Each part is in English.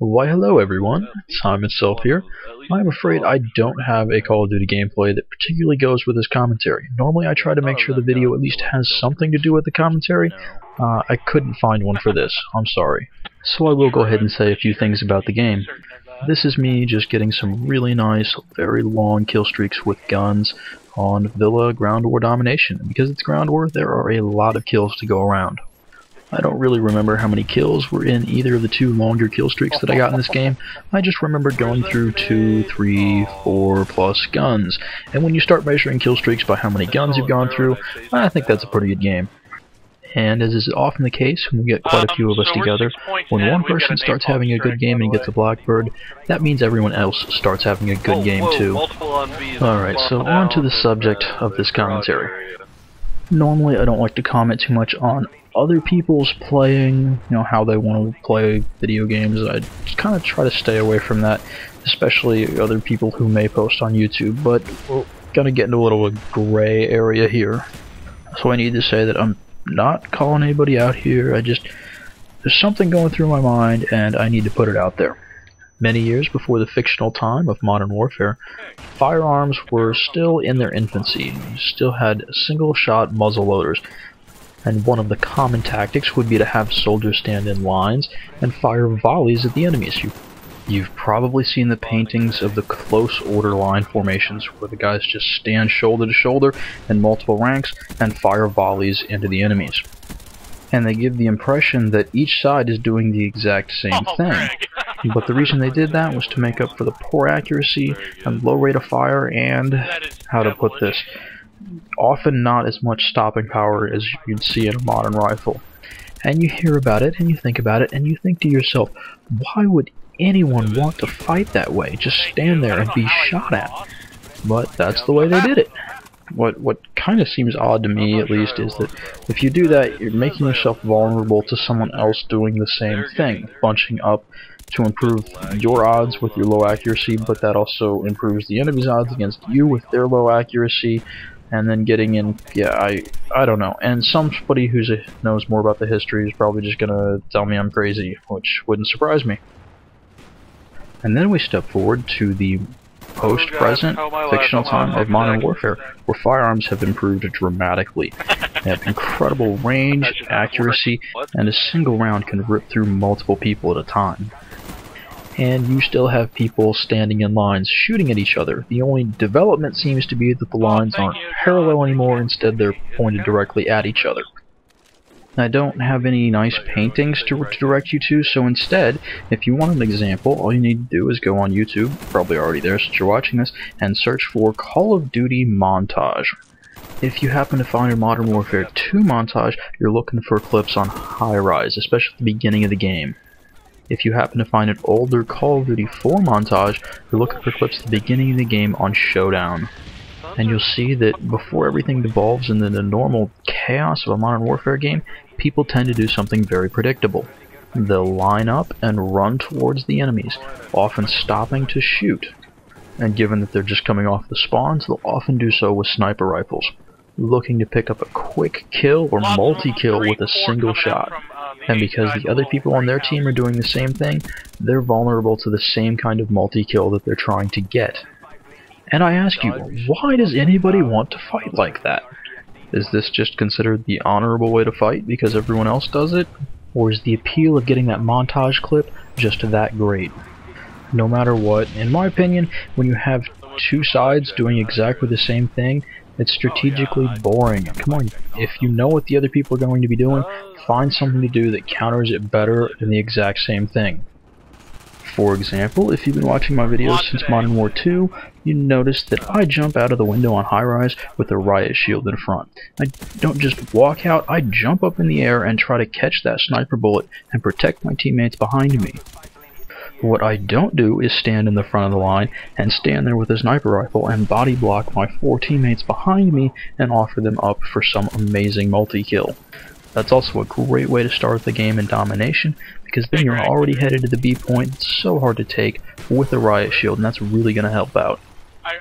Why hello everyone, Time itself here. I'm afraid I don't have a Call of Duty gameplay that particularly goes with this commentary. Normally I try to make sure the video at least has something to do with the commentary. I couldn't find one for this, I'm sorry. So I will go ahead and say a few things about the game. This is me just getting some really nice, very long kill streaks with guns on Villa Ground War Domination. Because it's Ground War, there are a lot of kills to go around. I don't really remember how many kills were in either of the two longer kill streaks that I got in this game. I just remember going through 2, 3, 4 plus guns. And when you start measuring kill streaks by how many guns you've gone through, I think that's a pretty good game. And as is often the case when we get quite a few of us together, when one person starts having a good game and gets a Blackbird, that means everyone else starts having a good game too. Alright, so on to the subject of this commentary. Normally I don't like to comment too much on other people's playing, how they want to play video games. I kind of try to stay away from that, especially other people who may post on YouTube, but we're gonna get into a little gray area here. So I need to say that I'm not calling anybody out here. There's something going through my mind and I need to put it out there. Many years before the fictional time of Modern Warfare, firearms were still in their infancy. You still had single-shot muzzle loaders, and one of the common tactics would be to have soldiers stand in lines and fire volleys at the enemies. You've probably seen the paintings of the close order line formations where the guys just stand shoulder to shoulder in multiple ranks and fire volleys into the enemies. And they give the impression that each side is doing the exact same thing. But the reason they did that was to make up for the poor accuracy and low rate of fire and, how to put this, often not as much stopping power as you'd see in a modern rifle. And you hear about it and you think about it and you think to yourself, why would anyone want to fight that way? Just stand there and be shot at. But that's the way they did it. What kind of seems odd to me, at least, is that if you do that, you're making yourself vulnerable to someone else doing the same thing, bunching up to improve your odds with your low accuracy, but that also improves the enemy's odds against you with their low accuracy, and then getting in, I don't know. And somebody who knows more about the history is probably just gonna tell me I'm crazy, which wouldn't surprise me. And then we step forward to the post-present fictional time of Modern Warfare, where firearms have improved dramatically. They have incredible range, accuracy, and a single round can rip through multiple people at a time. And you still have people standing in lines shooting at each other. The only development seems to be that the lines aren't parallel anymore, instead they're pointed directly at each other. I don't have any nice paintings to direct you to, so instead, if you want an example, all you need to do is go on YouTube, probably already there since you're watching this, and search for Call of Duty montage. If you happen to find a Modern Warfare 2 montage, you're looking for clips on high-rise, especially at the beginning of the game. If you happen to find an older Call of Duty 4 montage, you're looking for clips at the beginning of the game on Showdown. And you'll see that before everything devolves into the normal chaos of a Modern Warfare game, people tend to do something very predictable. They'll line up and run towards the enemies, often stopping to shoot. And given that they're just coming off the spawns, they'll often do so with sniper rifles, looking to pick up a quick kill or multi-kill with a single shot. And because the other people on their team are doing the same thing, they're vulnerable to the same kind of multi-kill that they're trying to get. And I ask you, why does anybody want to fight like that? Is this just considered the honorable way to fight because everyone else does it? Or is the appeal of getting that montage clip just that great? No matter what, in my opinion, when you have two sides doing exactly the same thing, it's strategically boring. Come on, if you know what the other people are going to be doing, find something to do that counters it better than the exact same thing. For example, if you've been watching my videos since Modern War 2, you notice that I jump out of the window on high-rise with a riot shield in front. I don't just walk out, I jump up in the air and try to catch that sniper bullet and protect my teammates behind me. What I don't do is stand in the front of the line and stand there with a sniper rifle and body block my 4 teammates behind me and offer them up for some amazing multi-kill. That's also a great way to start the game in domination, because then you're already headed to the B point. It's so hard to take with a riot shield, and that's really going to help out.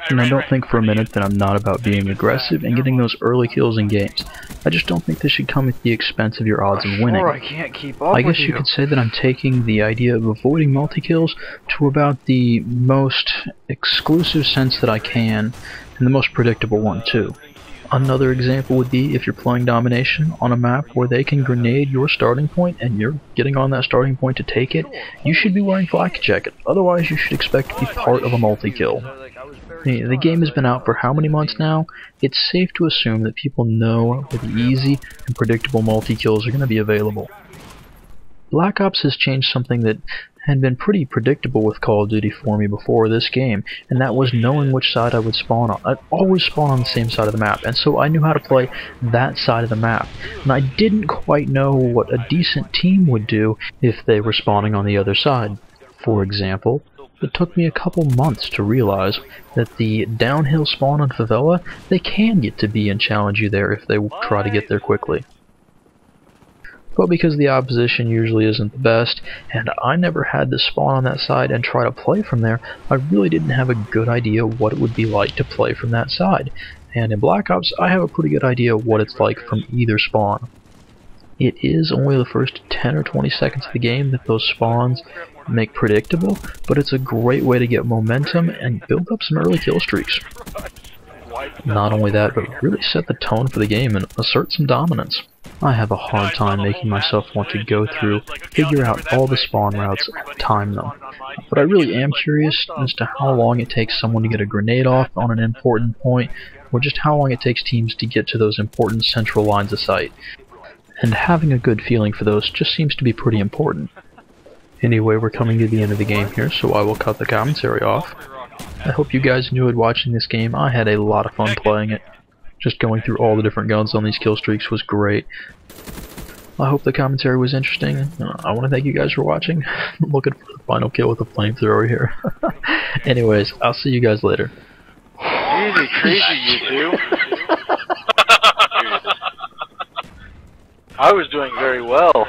And I don't think for a minute that I'm not about being aggressive and getting those early kills in games. I just don't think this should come at the expense of your odds of winning. I can't keep up I guess you could say that I'm taking the idea of avoiding multi-kills to about the most exclusive sense that I can, and the most predictable one too. Another example would be if you're playing domination on a map where they can grenade your starting point and you're getting on that starting point to take it, you should be wearing flak jacket, otherwise you should expect to be part of a multi-kill. The game has been out for how many months now? It's safe to assume that people know where the easy and predictable multi-kills are going to be available. Black Ops has changed something that had been pretty predictable with Call of Duty for me before this game, and that was knowing which side I would spawn on. I'd always spawn on the same side of the map, and so I knew how to play that side of the map. And I didn't quite know what a decent team would do if they were spawning on the other side. For example, it took me a couple months to realize that the downhill spawn on Favela, they can get to B and challenge you there if they try to get there quickly. But because the opposition usually isn't the best, and I never had to spawn on that side and try to play from there, I really didn't have a good idea what it would be like to play from that side. And in Black Ops, I have a pretty good idea what it's like from either spawn. It is only the first 10 or 20 seconds of the game that those spawns make predictable, but it's a great way to get momentum and build up some early kill streaks. Not only that, but really set the tone for the game and assert some dominance. I have a hard time making myself want to go through, figure out all the spawn routes, and time them. But I really am curious as to how long it takes someone to get a grenade off on an important point, or just how long it takes teams to get to those important central lines of sight. And having a good feeling for those just seems to be pretty important. Anyway, we're coming to the end of the game here, so I will cut the commentary off. I hope you guys enjoyed watching this game. I had a lot of fun playing it. Just going through all the different guns on these kill streaks was great. I hope the commentary was interesting. I want to thank you guys for watching. I'm looking for the final kill with the flamethrower here. Anyways, I'll see you guys later. Easy, crazy you do. I was doing very well.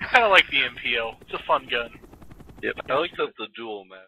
I kinda like the MPL. It's a fun gun. Yep, I like the dual map.